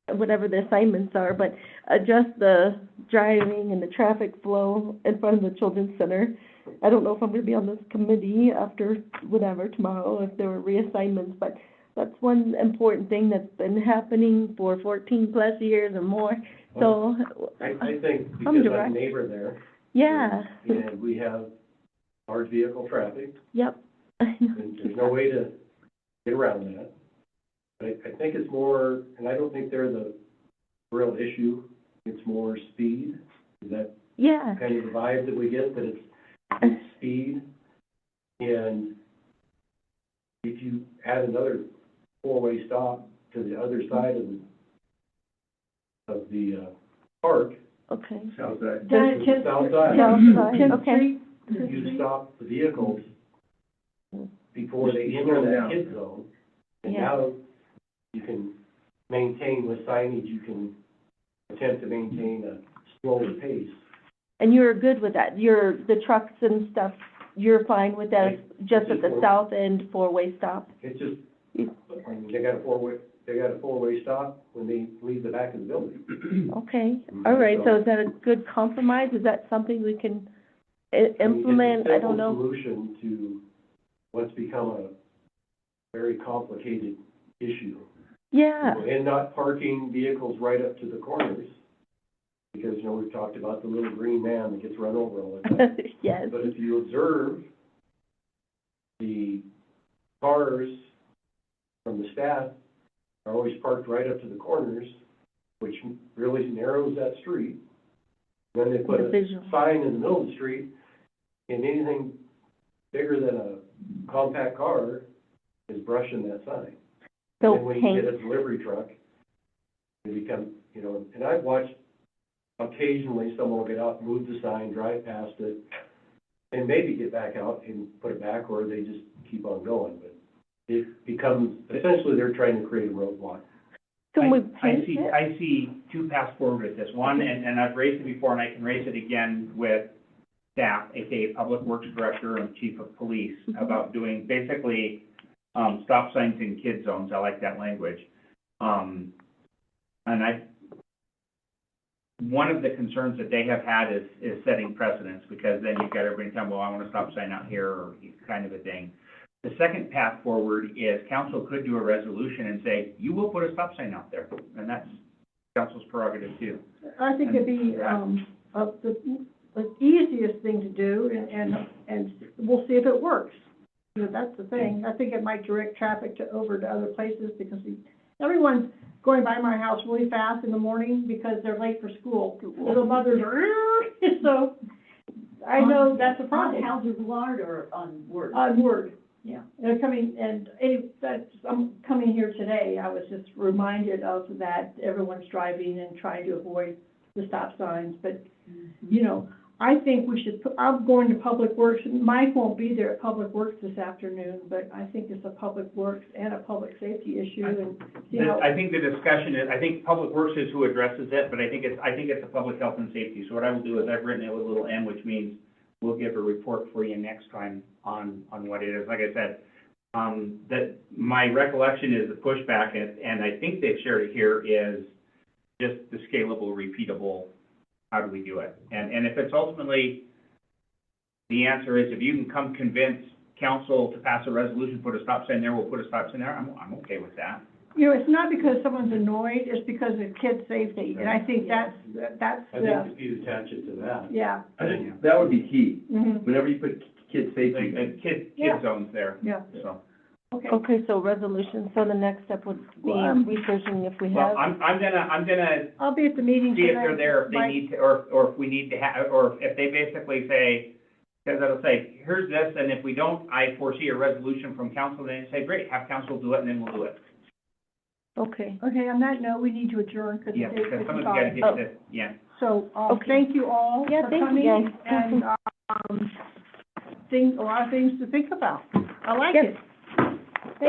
C: whatever the assignments are, but adjust the driving and the traffic flow in front of the Children's Center. I don't know if I'm gonna be on this committee after whatever tomorrow, if there were reassignments, but that's one important thing that's been happening for 14+ years or more, so.
E: I think
C: Some
E: because I'm a
C: direct-
E: neighbor there,
C: Yeah,
E: and we have large vehicle traffic,
C: yep.
E: and there's no way to get around that. But I think it's more, and I don't think they're the real issue, it's more speed. Is that
C: Yeah,
E: kind of the vibe that we get, that it's speed? And if you add another four-way stop to the other side of the park,
C: okay.
B: Sounds good.
A: Down at
E: the
A: 10th
E: south
A: Street.
E: side,
C: Okay.
A: Street.
E: you stop the vehicles before they
B: You
E: enter
B: slow
E: that
B: down.
E: kid zone. And
C: Yeah.
E: now you can maintain with signage, you can attempt to maintain a slower pace.
C: And you're good with that? The trucks and stuff, you're fine with that, just at the south end four-way stop?
E: It's just, I mean, they got a four-way stop when they leave the back of the building.
C: Okay, all right, so is that a good compromise? Is that something we can implement? I don't know.
E: It's a simple solution to what's become a very complicated issue.
C: Yeah,
E: And not parking vehicles right up to the corners, because, you know, we've talked about the little green man that gets run over all the time.
C: yes,
E: But if you observe the cars from the staff are always parked right up to the corners, which really narrows that street. Then they put
C: The
E: a
C: visual.
E: sign in the middle of the street, and anything bigger than a compact car is brushing that sign.
C: so
E: And when you
C: paint,
E: get a delivery truck, it becomes, you know, and I've watched occasionally someone will get out, move the sign, drive past it, and maybe get back out and put it back, or they just keep on going. But it becomes, essentially, they're trying to create a roadblock.
C: can we
B: I
C: paint
B: see,
C: it?
B: I see two paths forward with this. One, and I've raised it before, and I can raise it again with staff, aka Public Works Director and Chief of Police, about doing basically, stop signs in kid zones. I like that language. And one of the concerns that they have had is setting precedents, because then you've got everybody telling, well, I want a stop sign out here, or kind of a thing. The second path forward is council could do a resolution and say, you will put a stop sign out there, and that's council's prerogative too.
A: I think it'd be, the easiest thing to do, and we'll see if it works. You know, that's the thing. I think it might direct traffic over to other places, because everyone's going by my house really fast in the morning because they're late for school. Little mothers are, so I know that's a
G: On
A: problem.
G: Hauser Boulevard or on Word?
A: On Word.
G: Yeah.
A: And I'm coming here today, I was just reminded of that, everyone's driving and trying to avoid the stop signs, but, you know, I think we should I'm going to Public Works, Mike won't be there at Public Works this afternoon, but I think it's a Public Works and a public safety issue, and see how.
B: I think the discussion is, I think Public Works is who addresses it, but I think it's a public health and safety. So what I will do is I've written it with a little M, which means we'll give a report for you next time on what it is. Like I said, that my recollection is the pushback, and I think they've shared it here, is just the scalable, repeatable, how do we do it? And if it's ultimately, the answer is, if you can come convince council to pass a resolution, put a stop sign there, we'll put a stop sign there, I'm okay with that.
A: You know, it's not because someone's annoyed, it's because of kid safety, and I think that's,
E: I think if you attach it to that.
A: yeah.
D: I think that would be key.
A: Mhm.
D: Whenever you put kid safety,
B: Like, kid
A: Yeah.
B: zones there,
A: Yeah,
B: so.
A: okay.
C: Okay, so resolution, so the next step would be
A: Well,
C: researching if we
B: Well,
C: have.
B: I'm gonna
A: I'll be at the meeting
B: see
A: tonight.
B: if they're there, if they
A: Mike.
B: need to, or if we need to have, or if they basically say, because it'll say, here's this, and if we don't, I foresee a resolution from council, then they say, great, have council do it, and then we'll do it.
C: Okay.
A: Okay, on that note, we need to adjourn because
B: Yeah,
A: it's
B: because
A: 8:55.
B: someone's gotta get to, yeah.
A: So,
C: Okay.
A: thank you all
C: Yeah,
A: for
C: thank you,
A: coming,
C: guys.
A: and, a lot of things to think about. I like
C: Yep.
A: it.